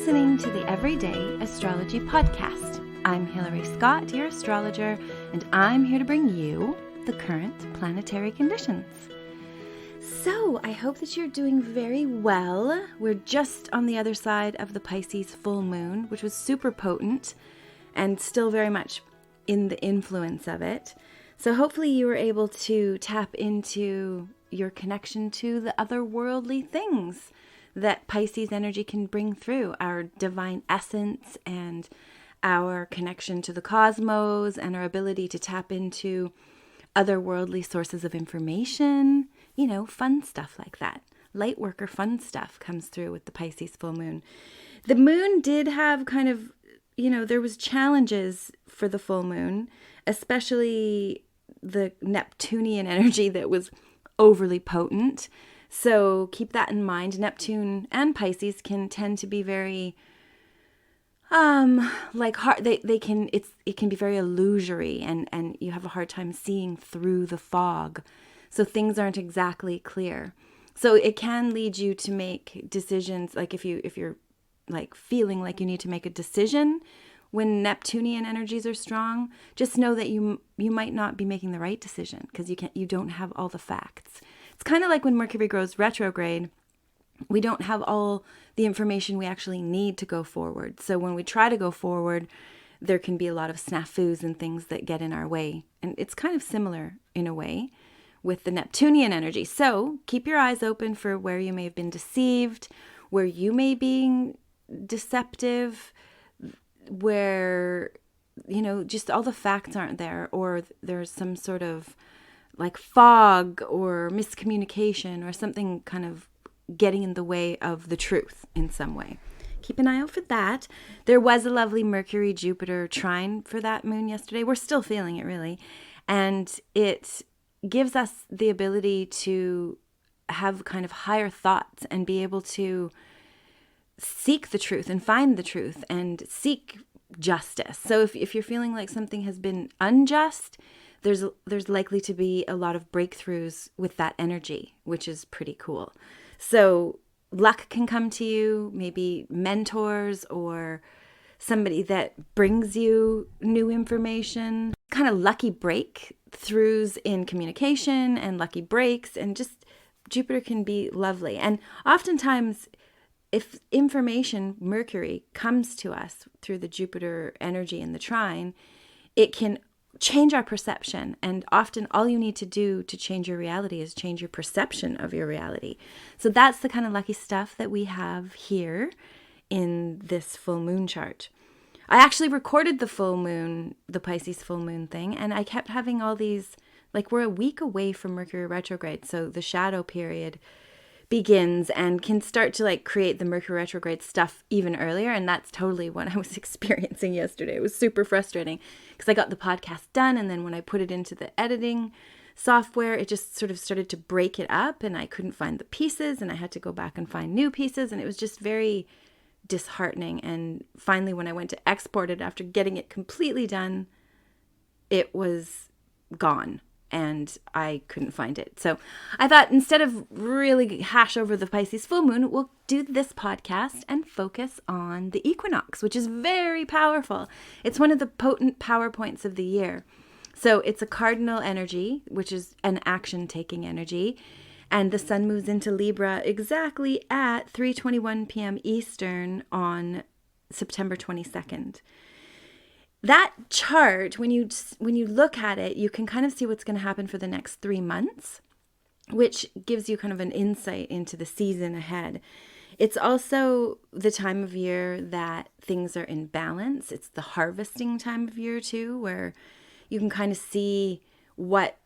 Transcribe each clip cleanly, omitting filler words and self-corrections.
listening to the Everyday Astrology Podcast. I'm Hilary Scott, your astrologer, and I'm here to bring you the current planetary conditions. So, I hope that you're doing very well. We're just on the other side of the Pisces full moon, which was super potent and still very much in the influence of it. So hopefully you were able to tap into your connection to the otherworldly things that Pisces energy can bring through, our divine essence and our connection to the cosmos and our ability to tap into otherworldly sources of information, fun stuff like that. Light worker fun stuff comes through with the Pisces full moon. The moon did have kind of, there was challenges for the full moon, especially the Neptunian energy that was overly potent. So keep that in mind. Neptune and Pisces can tend to be very hard. It can be very illusory and you have a hard time seeing through the fog. So things aren't exactly clear. So it can lead you to make decisions, like if you're like feeling like you need to make a decision when Neptunian energies are strong, just know that you might not be making the right decision because you don't have all the facts. It's kind of like when Mercury goes retrograde, we don't have all the information we actually need to go forward. So when we try to go forward, there can be a lot of snafus and things that get in our way. And it's kind of similar in a way with the Neptunian energy. So keep your eyes open for where you may have been deceived, where you may be deceptive, where, just all the facts aren't there, or there's some sort of like fog or miscommunication or something kind of getting in the way of the truth in some way. Keep an eye out for that. There was a lovely Mercury-Jupiter trine for that moon yesterday. We're still feeling it, really. And it gives us the ability to have kind of higher thoughts and be able to seek the truth and find the truth and seek justice. So if you're feeling like something has been unjust, there's likely to be a lot of breakthroughs with that energy, which is pretty cool. So luck can come to you, maybe mentors or somebody that brings you new information, kind of lucky breakthroughs in communication and lucky breaks, and just Jupiter can be lovely. And oftentimes, if information, Mercury, comes to us through the Jupiter energy in the trine, it can change our perception. And often all you need to do to change your reality is change your perception of your reality. So that's the kind of lucky stuff that we have here in this full moon chart. I actually recorded the full moon, the Pisces full moon thing, and I kept having all these, we're a week away from Mercury retrograde. So the shadow period begins and can start to create the Mercury retrograde stuff even earlier. And that's totally what I was experiencing yesterday. It was super frustrating because I got the podcast done. And then when I put it into the editing software, it just sort of started to break it up and I couldn't find the pieces and I had to go back and find new pieces. And it was just very disheartening. And finally, when I went to export it after getting it completely done, it was gone. And I couldn't find it. So I thought instead of really hash over the Pisces full moon, we'll do this podcast and focus on the equinox, which is very powerful. It's one of the potent power points of the year. So it's a cardinal energy, which is an action-taking energy. And the sun moves into Libra exactly at 3:21 p.m. Eastern on September 22nd. That chart, when you look at it, you can kind of see what's going to happen for the next 3 months, which gives you kind of an insight into the season ahead. It's also the time of year that things are in balance. It's the harvesting time of year too, where you can kind of see what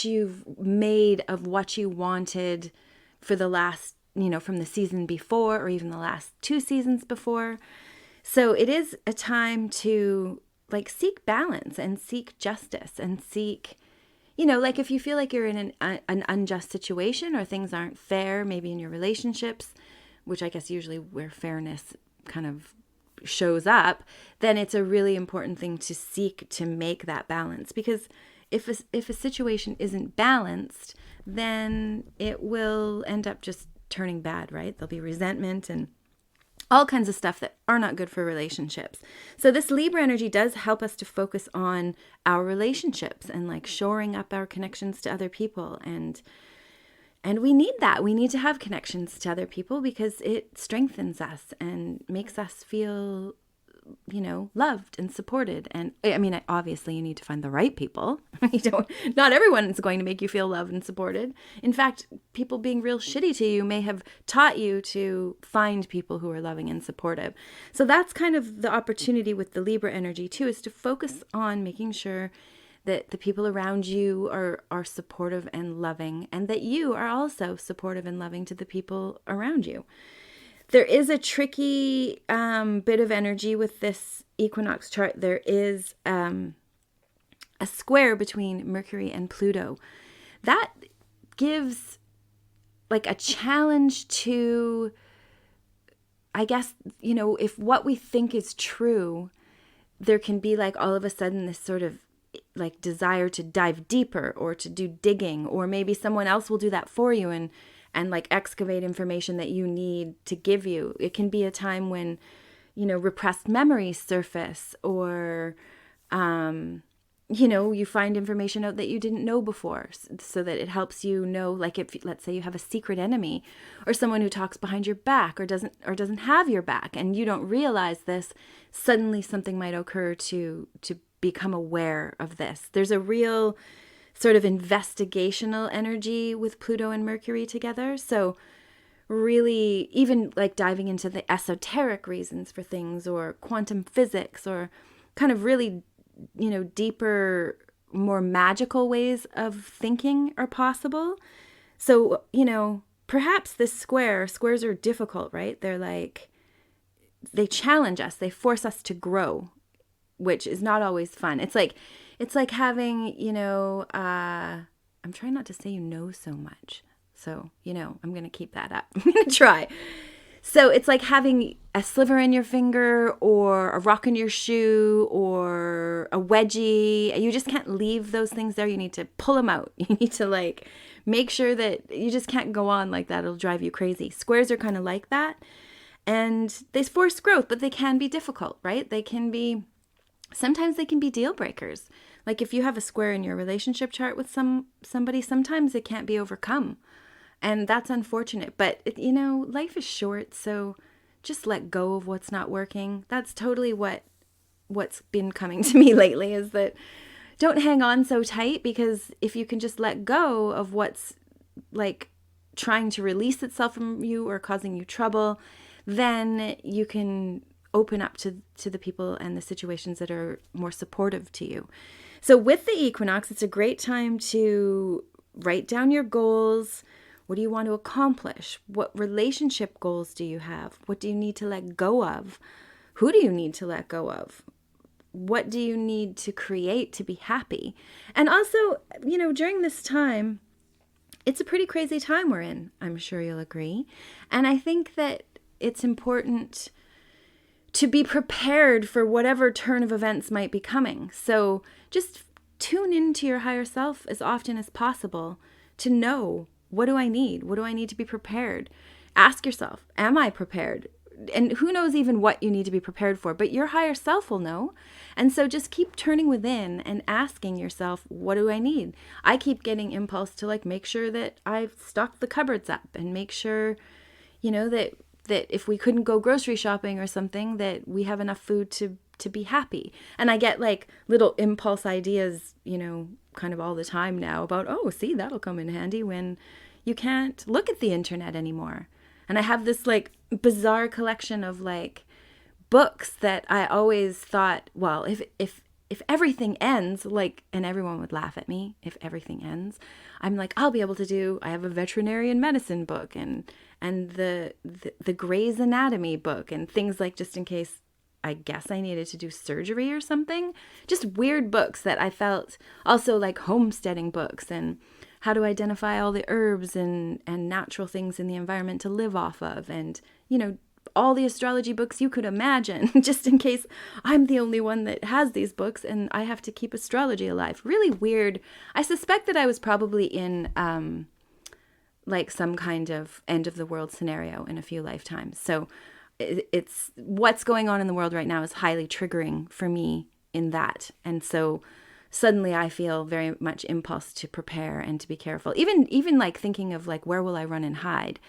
you've made of what you wanted for the last, from the season before or even the last 2 seasons before. So it is a time to seek balance and seek justice and seek, if you feel like you're in an unjust situation or things aren't fair, maybe in your relationships, which I guess usually where fairness kind of shows up, then it's a really important thing to seek to make that balance. Because if a situation isn't balanced, then it will end up just turning bad, right? There'll be resentment and all kinds of stuff that are not good for relationships. So this Libra energy does help us to focus on our relationships and like shoring up our connections to other people. And we need that. We need to have connections to other people because it strengthens us and makes us feel, loved and supported. And I mean, obviously you need to find the right people. Not everyone is going to make you feel loved and supported. In fact, people being real shitty to you may have taught you to find people who are loving and supportive. So that's kind of the opportunity with the Libra energy too, is to focus on making sure that the people around you are supportive and loving, and that you are also supportive and loving to the people around you. There is a tricky bit of energy with this equinox chart. There is a square between Mercury and Pluto. That gives like a challenge to, I guess, if what we think is true, there can be like all of a sudden this sort of like desire to dive deeper or to do digging, or maybe someone else will do that for you and like excavate information that you need to give you. It can be a time when, repressed memories surface, or, you find information out that you didn't know before, so that it helps you know, like if, let's say you have a secret enemy or someone who talks behind your back or doesn't have your back and you don't realize this, suddenly something might occur to become aware of this. There's a real sort of investigational energy with Pluto and Mercury together. So really, even like diving into the esoteric reasons for things, or quantum physics, or kind of really, deeper, more magical ways of thinking are possible. So, perhaps this squares are difficult, right? They're like, they challenge us, they force us to grow, which is not always fun. It's like having, I'm trying not to say so much. So, I'm going to keep that up. I'm going to try. So it's like having a sliver in your finger, or a rock in your shoe, or a wedgie. You just can't leave those things there. You need to pull them out. You need to like make sure that you just can't go on like that. It'll drive you crazy. Squares are kind of like that. And they force growth, but they can be difficult, right? Sometimes they can be deal breakers. Like if you have a square in your relationship chart with somebody, sometimes it can't be overcome. And that's unfortunate. But, life is short, so just let go of what's not working. That's totally what's been coming to me lately, is that don't hang on so tight, because if you can just let go of what's like trying to release itself from you or causing you trouble, then you can open up to the people and the situations that are more supportive to you. So with the equinox, it's a great time to write down your goals. What do you want to accomplish? What relationship goals do you have? What do you need to let go of? Who do you need to let go of? What do you need to create to be happy? And also, during this time, it's a pretty crazy time we're in. I'm sure you'll agree. And I think that it's important to be prepared for whatever turn of events might be coming. So just tune into your higher self as often as possible to know, what do I need? What do I need to be prepared? Ask yourself, am I prepared? And who knows even what you need to be prepared for, but your higher self will know. And so just keep turning within and asking yourself, what do I need? I keep getting impulse to like make sure that I've stocked the cupboards up, and make sure, that if we couldn't go grocery shopping or something, that we have enough food to be happy. And I get like little impulse ideas, kind of all the time now about, oh, see, that'll come in handy when you can't look at the internet anymore. And I have this like bizarre collection of like books that I always thought, well, if everything ends, like, and everyone would laugh at me if everything ends, I'm like, I'll be able to do, I have a veterinarian medicine book and the Grey's Anatomy book and things like, just in case I guess I needed to do surgery or something. Just weird books that I felt, also like homesteading books and how to identify all the herbs and natural things in the environment to live off of, and, all the astrology books you could imagine, just in case I'm the only one that has these books and I have to keep astrology alive. Really weird. I suspect that I was probably in like some kind of end of the world scenario in a few lifetimes. So it's what's going on in the world right now is highly triggering for me in that. And so suddenly I feel very much impulse to prepare and to be careful. Even like thinking of like, where will I run and hide?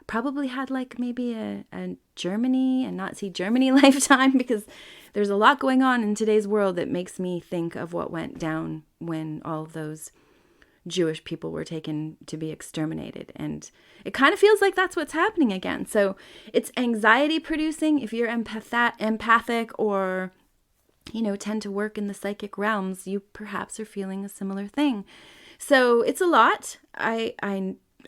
Probably had like maybe a Germany and Nazi Germany lifetime, because there's a lot going on in today's world that makes me think of what went down when all of those Jewish people were taken to be exterminated. And it kind of feels like that's what's happening again. So it's anxiety producing. If you're empathic or, tend to work in the psychic realms, you perhaps are feeling a similar thing. So it's a lot.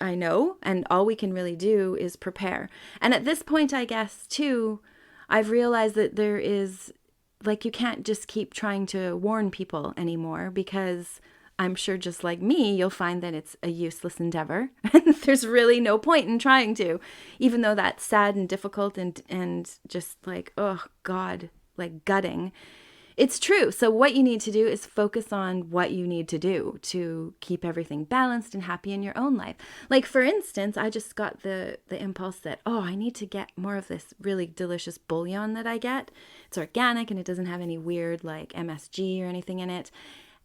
I know, and all we can really do is prepare. And at this point, I guess, too, I've realized that there is, like, you can't just keep trying to warn people anymore, because I'm sure just like me, you'll find that it's a useless endeavor. And there's really no point in trying to, even though that's sad and difficult and just like, oh God, like gutting. It's true. So what you need to do is focus on what you need to do to keep everything balanced and happy in your own life. Like, for instance, I just got the impulse that, I need to get more of this really delicious bouillon that I get. It's organic and it doesn't have any weird like MSG or anything in it.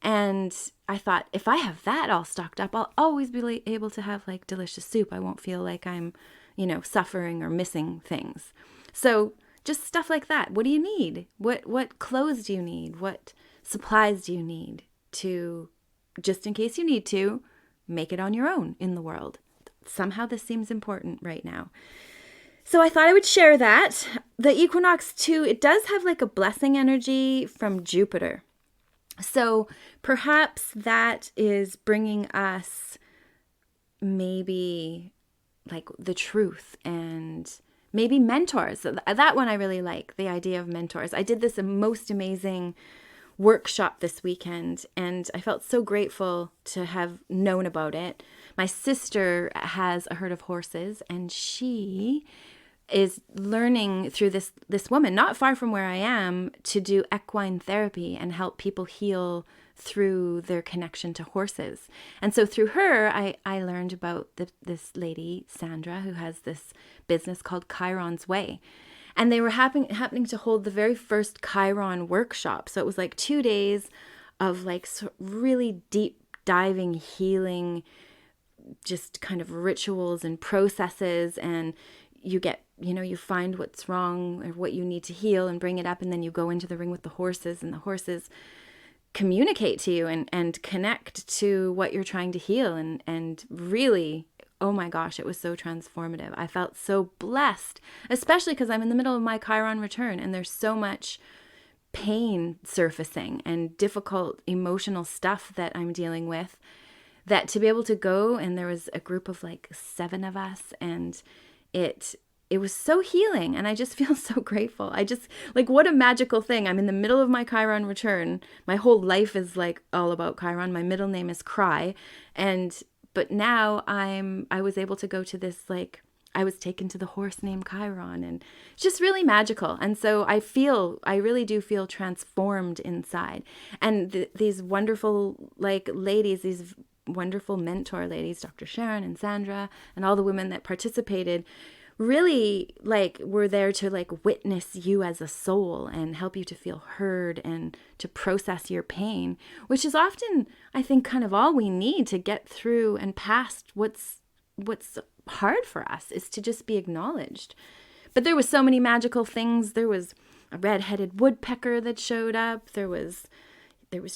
And I thought, if I have that all stocked up, I'll always be able to have like delicious soup. I won't feel like I'm, suffering or missing things. So just stuff like that. What do you need? What clothes do you need? What supplies do you need to, just in case you need to, make it on your own in the world? Somehow this seems important right now. So I thought I would share that. The equinox too, it does have like a blessing energy from Jupiter. So perhaps that is bringing us maybe like the truth and maybe mentors. That one I really like, the idea of mentors. I did this most amazing workshop this weekend, and I felt so grateful to have known about it. My sister has a herd of horses, and she is learning through this woman, not far from where I am, to do equine therapy and help people heal through their connection to horses. And so through her, I learned about this lady, Sandra, who has this business called Chiron's Way. And they were happening to hold the very first Chiron workshop. So it was like 2 days of like really deep diving, healing, just kind of rituals and processes. And you get, you find what's wrong or what you need to heal and bring it up. And then you go into the ring with the horses, and the horses communicate to you and connect to what you're trying to heal. And really, oh my gosh, it was so transformative. I felt so blessed, especially because I'm in the middle of my Chiron return, and there's so much pain surfacing and difficult emotional stuff that I'm dealing with, that to be able to go, and there was a group of like 7 of us, and it was so healing, and I just feel so grateful. I just, like, what a magical thing. I'm in the middle of my Chiron return. My whole life is like all about Chiron. My middle name is Cry. But now I was able to go to this, like, I was taken to the horse named Chiron, and it's just really magical. And so I really do feel transformed inside. And these wonderful, like, ladies, these wonderful mentor ladies, Dr. Sharon and Sandra, and all the women that participated, really like were there to like witness you as a soul and help you to feel heard and to process your pain, which is often, I think, kind of all we need to get through and past what's hard for us, is to just be acknowledged. But there was so many magical things. There was a red-headed woodpecker that showed up. There was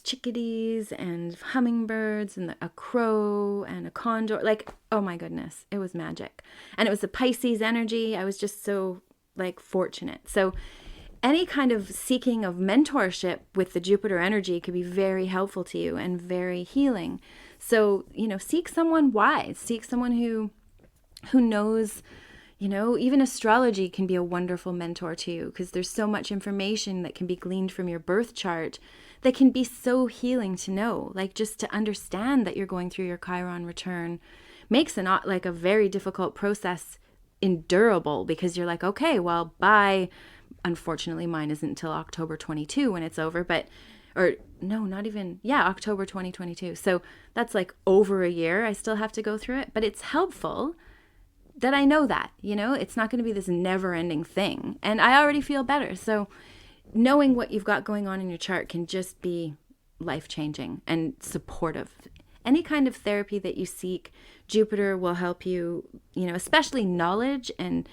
chickadees and hummingbirds and a crow and a condor. Like, oh my goodness, it was magic. And it was the Pisces energy. I was just so like fortunate. So any kind of seeking of mentorship with the Jupiter energy could be very helpful to you and very healing. So, seek someone wise, seek someone who knows, even astrology can be a wonderful mentor to you, because there's so much information that can be gleaned from your birth chart that can be so healing to know. Like, just to understand that you're going through your Chiron return makes a very difficult process endurable, because you're like, okay, well, bye. Unfortunately, mine isn't until October 22 when it's over, October 2022. So that's like over a year I still have to go through it, but it's helpful that I know that, it's not going to be this never-ending thing. And I already feel better. So knowing what you've got going on in your chart can just be life-changing and supportive. Any kind of therapy that you seek, Jupiter will help you, especially knowledge and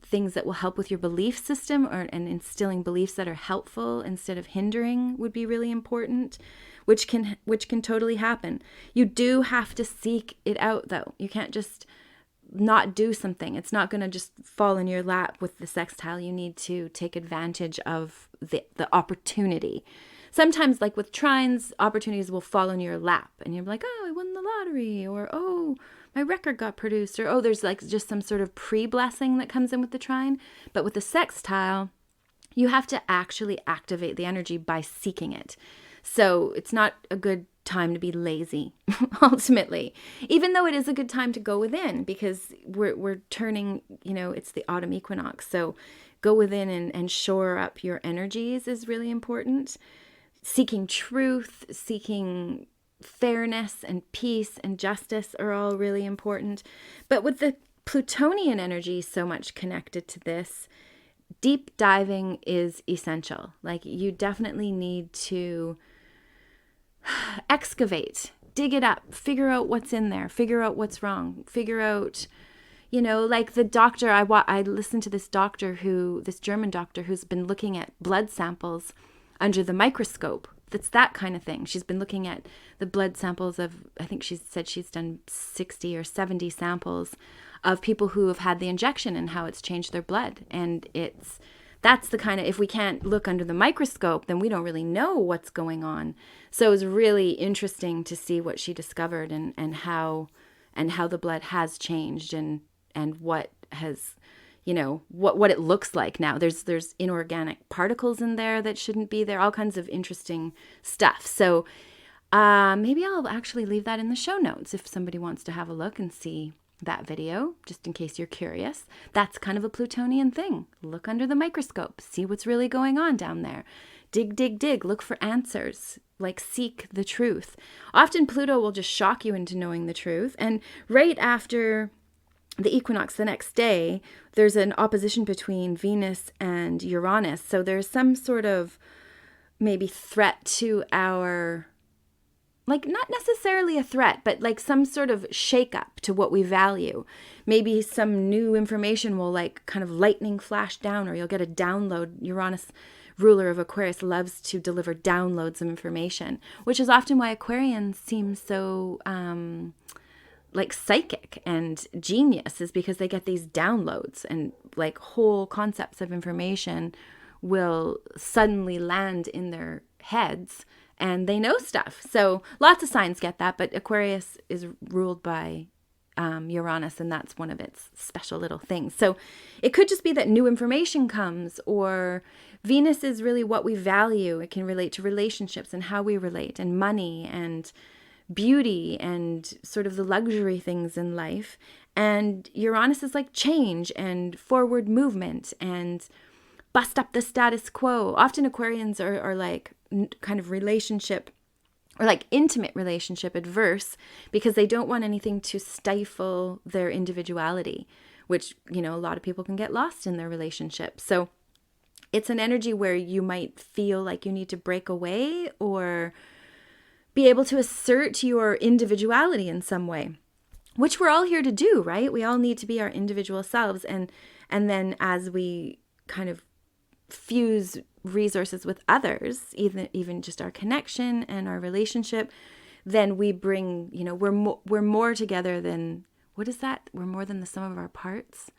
things that will help with your belief system, and instilling beliefs that are helpful instead of hindering would be really important, which can totally happen. You do have to seek it out, though. You can't just not do something. It's not going to just fall in your lap with the sextile. You need to take advantage of the opportunity. Sometimes, like with trines, opportunities will fall in your lap and you're like, oh, I won the lottery, or oh, my record got produced, or oh, there's like just some sort of pre-blessing that comes in with the trine. But with the sextile, you have to actually activate the energy by seeking it. So it's not a good time to be lazy, ultimately, even though it is a good time to go within, because we're turning, it's the autumn equinox. So go within and shore up your energies is really important. Seeking truth, seeking fairness and peace and justice are all really important. But with the Plutonian energy so much connected to this, deep diving is essential. Like, you definitely need to excavate, dig it up, figure out what's in there, figure out what's wrong, figure out, like the doctor, I listened to this German doctor who's been looking at blood samples under the microscope. That's that kind of thing. She's been looking at the blood samples of, I think she said she's done 60 or 70 samples of people who have had the injection and how it's changed their blood. And that's the kind of, if we can't look under the microscope, then we don't really know what's going on. So it was really interesting to see what she discovered and how the blood has changed and what has, what it looks like now. There's inorganic particles in there that shouldn't be there, all kinds of interesting stuff. So maybe I'll actually leave that in the show notes if somebody wants to have a look and see that video, just in case you're curious. That's kind of a Plutonian thing. Look under the microscope, see what's really going on down there. Dig, dig, dig, look for answers, like seek the truth. Often Pluto will just shock you into knowing the truth. And right after the equinox, the next day, there's an opposition between Venus and Uranus. So there's some sort of maybe threat to our, like, not necessarily a threat, but like some sort of shakeup to what we value. Maybe some new information will like kind of lightning flash down, or you'll get a download. Uranus, ruler of Aquarius, loves to deliver downloads of information, which is often why Aquarians seem so like psychic and genius, is because they get these downloads, and like whole concepts of information will suddenly land in their heads and they know stuff. So lots of signs get that, but Aquarius is ruled by Uranus, and that's one of its special little things. So it could just be that new information comes, or Venus is really what we value. It can relate to relationships and how we relate, and money and beauty and sort of the luxury things in life. And Uranus is like change and forward movement and bust up the status quo. Often Aquarians are like kind of relationship, or like intimate relationship adverse, because they don't want anything to stifle their individuality, which, a lot of people can get lost in their relationship. So it's an energy where you might feel like you need to break away or be able to assert your individuality in some way, which we're all here to do, right? We all need to be our individual selves. And then as we kind of fuse resources with others, even just our connection and our relationship, then we bring, we're more together than, what is that? We're more than the sum of our parts.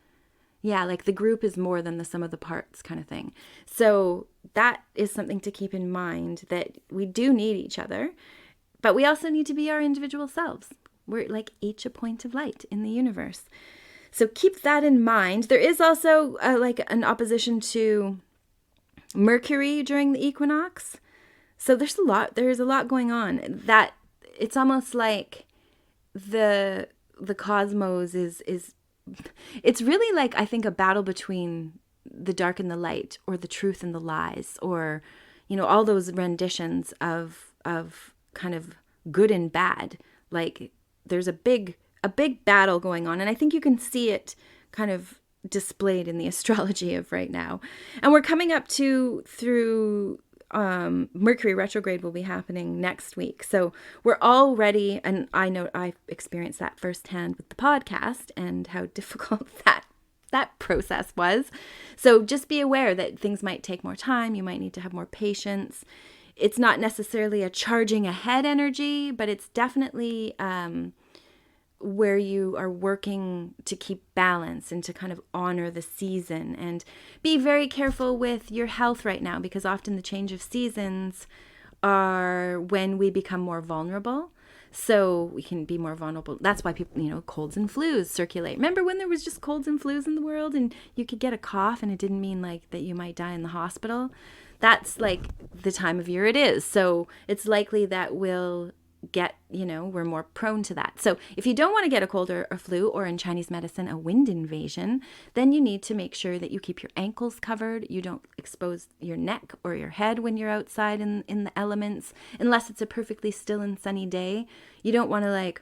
Yeah, like the group is more than the sum of the parts kind of thing. So that is something to keep in mind, that we do need each other, but we also need to be our individual selves. We're like each a point of light in the universe. So keep that in mind. There is also like an opposition to Mercury during the equinox. So there's a lot going on, that it's almost like the cosmos is it's really like, I think, a battle between the dark and the light, or the truth and the lies, or all those renditions of kind of good and bad. Like there's a big a big battle going on. And I think you can see it kind of displayed in the astrology of right now. And we're coming up through Mercury retrograde will be happening next week. So we're already, and I know I've experienced that firsthand with the podcast and how difficult that process was. So just be aware that things might take more time. You might need to have more patience. It's not necessarily a charging ahead energy, but it's definitely where you are working to keep balance and to kind of honor the season, and be very careful with your health right now, because often the change of seasons are when we become more vulnerable. So we can be more vulnerable. That's why people, colds and flus circulate. Remember when there was just colds and flus in the world and you could get a cough and it didn't mean like that you might die in the hospital? That's like the time of year it is. So it's likely that we'll get, we're more prone to that. So if you don't want to get a cold or a flu, or in Chinese medicine, a wind invasion, then you need to make sure that you keep your ankles covered. You don't expose your neck or your head when you're outside in the elements, unless it's a perfectly still and sunny day. You don't want to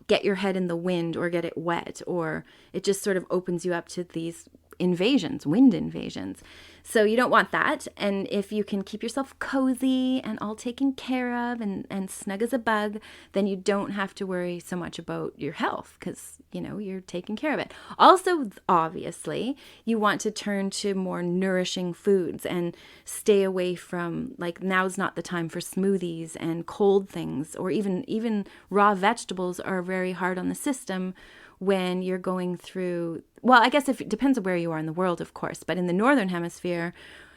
get your head in the wind or get it wet, or it just sort of opens you up to these wind invasions. So you don't want that. And if you can keep yourself cozy and all taken care of and snug as a bug, then you don't have to worry so much about your health, because, you're taking care of it. Also, obviously, you want to turn to more nourishing foods and stay away from, now's not the time for smoothies and cold things, or even raw vegetables are very hard on the system when you're going through, well, I guess if it depends on where you are in the world, of course, but in the northern hemisphere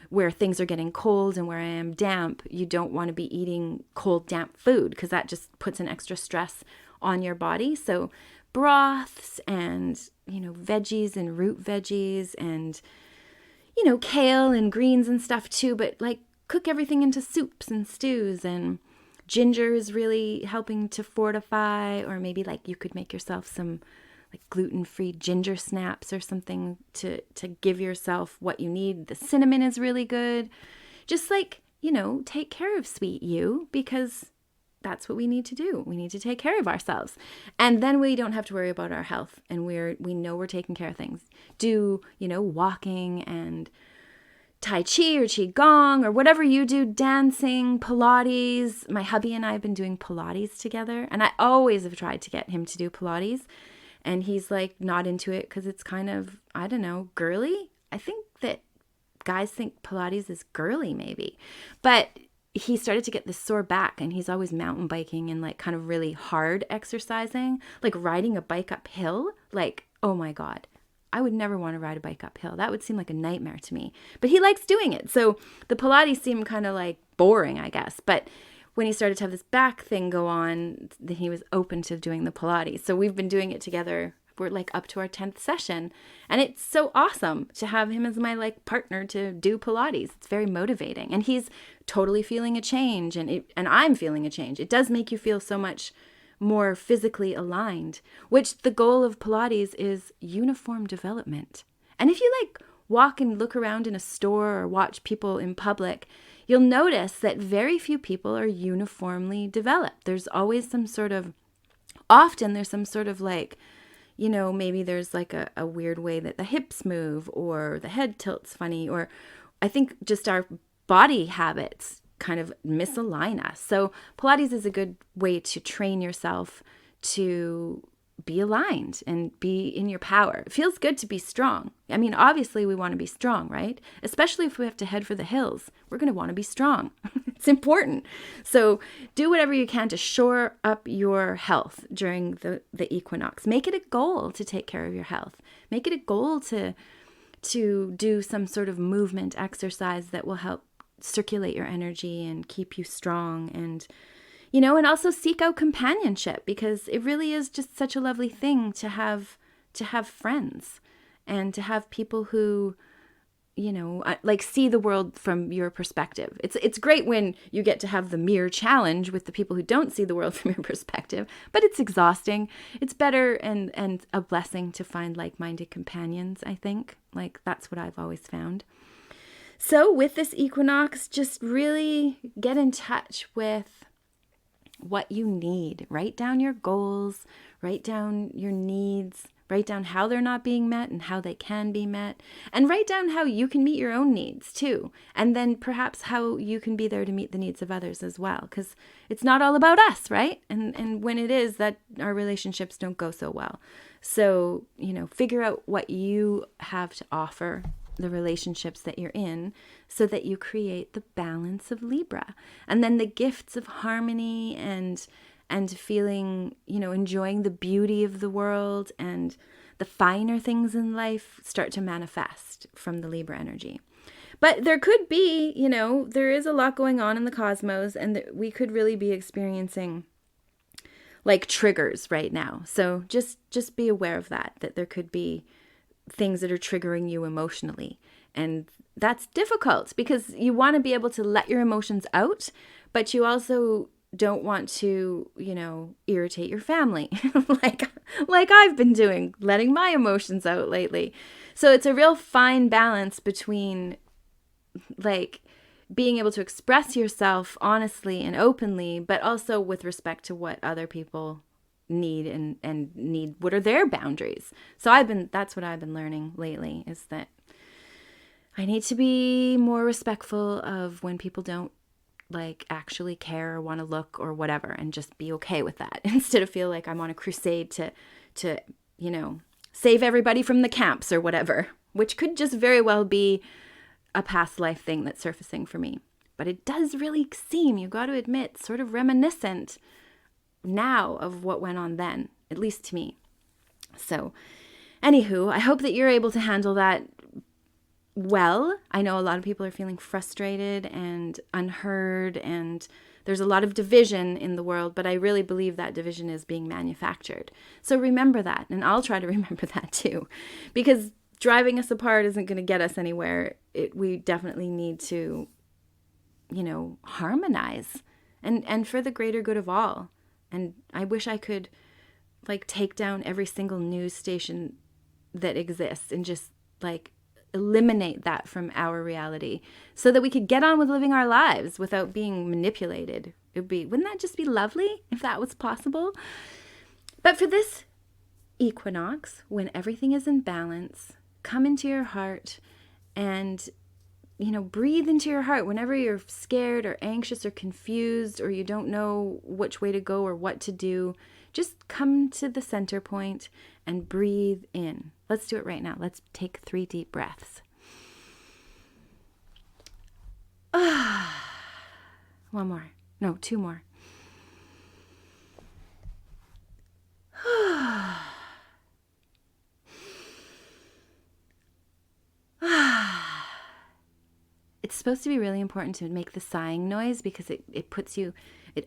where things are getting cold and where I am damp, you don't want to be eating cold, damp food, because that just puts an extra stress on your body. So broths and, veggies and root veggies and, kale and greens and stuff too, but cook everything into soups and stews. And ginger is really helping to fortify, or maybe you could make yourself some gluten-free ginger snaps or something to give yourself what you need. The cinnamon is really good. Just take care of sweet you, because that's what we need to do. We need to take care of ourselves. And then we don't have to worry about our health, and we know we're taking care of things. Do, walking and Tai Chi or Qigong or whatever you do, dancing, Pilates. My hubby and I have been doing Pilates together, and I always have tried to get him to do Pilates. And he's not into it because it's kind of, I don't know, girly. I think that guys think Pilates is girly maybe. But he started to get this sore back, and he's always mountain biking and kind of really hard exercising, riding a bike uphill. Oh my God, I would never want to ride a bike uphill. That would seem like a nightmare to me. But he likes doing it. So the Pilates seemed kind of boring, I guess. But when he started to have this back thing go on, then he was open to doing the Pilates. So we've been doing it together. We're up to our 10th session. And it's so awesome to have him as my partner to do Pilates. It's very motivating. And he's totally feeling a change. And I'm feeling a change. It does make you feel so much more physically aligned, which the goal of Pilates is uniform development. And if you walk and look around in a store or watch people in public, you'll notice that very few people are uniformly developed. There's always often there's some sort of maybe there's a weird way that the hips move, or the head tilts funny, or I think just our body habits kind of misalign us. So Pilates is a good way to train yourself to be aligned and be in your power. It feels good to be strong. I mean, obviously we want to be strong, right? Especially if we have to head for the hills. We're going to want to be strong. It's important. So do whatever you can to shore up your health during the equinox. Make it a goal to take care of your health. Make it a goal to do some sort of movement exercise that will help circulate your energy and keep you strong, and and also seek out companionship, because it really is just such a lovely thing to have friends and to have people who, see the world from your perspective. It's great when you get to have the mirror challenge with the people who don't see the world from your perspective, but it's exhausting. It's better and a blessing to find like-minded companions, I think. That's what I've always found. So with this equinox, just really get in touch with what you need. Write down your goals, write down your needs, write down how they're not being met and how they can be met, and write down how you can meet your own needs too. And then perhaps how you can be there to meet the needs of others as well, because it's not all about us, right? And when it is, that our relationships don't go so well. So, figure out what you have to offer the relationships that you're in so that you create the balance of Libra. And then the gifts of harmony and feeling, enjoying the beauty of the world and the finer things in life start to manifest from the Libra energy. But there could be, there is a lot going on in the cosmos, and we could really be experiencing like triggers right now. So just be aware of that there could be things that are triggering you emotionally. And that's difficult because you want to be able to let your emotions out, but you also don't want to, irritate your family like I've been doing, letting my emotions out lately. So it's a real fine balance between like being able to express yourself honestly and openly, but also with respect to what other people need and need, what are their boundaries. So that's what I've been learning lately, is that I need to be more respectful of when people don't like actually care or want to look or whatever, and just be okay with that instead of feel like I'm on a crusade to save everybody from the camps or whatever, which could just very well be a past life thing that's surfacing for me. But it does really seem, you got to admit, sort of reminiscent now of what went on then, at least to me. So anywho, I hope that you're able to handle that well. I know a lot of people are feeling frustrated and unheard, and there's a lot of division in the world, but I really believe that division is being manufactured. So remember that, and I'll try to remember that too, because driving us apart isn't going to get us anywhere. We definitely need to, harmonize and for the greater good of all. And I wish I could take down every single news station that exists and just eliminate that from our reality so that we could get on with living our lives without being manipulated. Wouldn't that just be lovely if that was possible? But for this equinox, when everything is in balance, come into your heart and, breathe into your heart whenever you're scared or anxious or confused or you don't know which way to go or what to do. Just come to the center point and breathe in. Let's do it right now. Let's take 3 deep breaths. One more. No, 2 more. It's supposed to be really important to make the sighing noise because it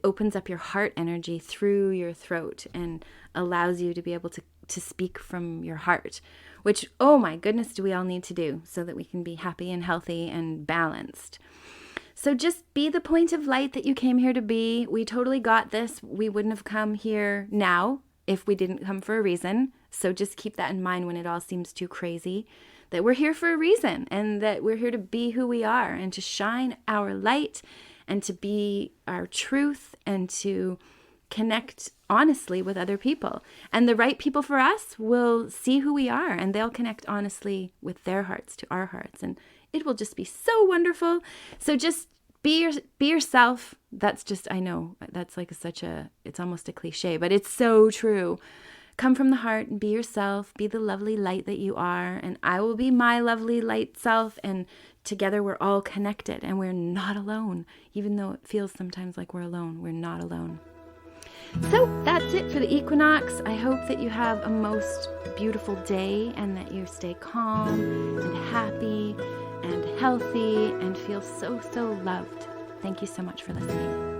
opens up your heart energy through your throat and allows you to be able to speak from your heart, which, oh my goodness, do we all need to do so that we can be happy and healthy and balanced. So just be the point of light that you came here to be. We totally got this. We wouldn't have come here now if we didn't come for a reason. So just keep that in mind when it all seems too crazy, that we're here for a reason and that we're here to be who we are and to shine our light and to be our truth and to connect honestly with other people. And the right people for us will see who we are and they'll connect honestly with their hearts to our hearts. And it will just be so wonderful. So just be yourself. That's just, I know that's it's almost a cliche, but it's so true. Come from the heart and be yourself. Be the lovely light that you are. And I will be my lovely light self. And together we're all connected and we're not alone. Even though it feels sometimes like we're alone, we're not alone. So that's it for the equinox. I hope that you have a most beautiful day and that you stay calm and happy and healthy and feel so, so loved. Thank you so much for listening.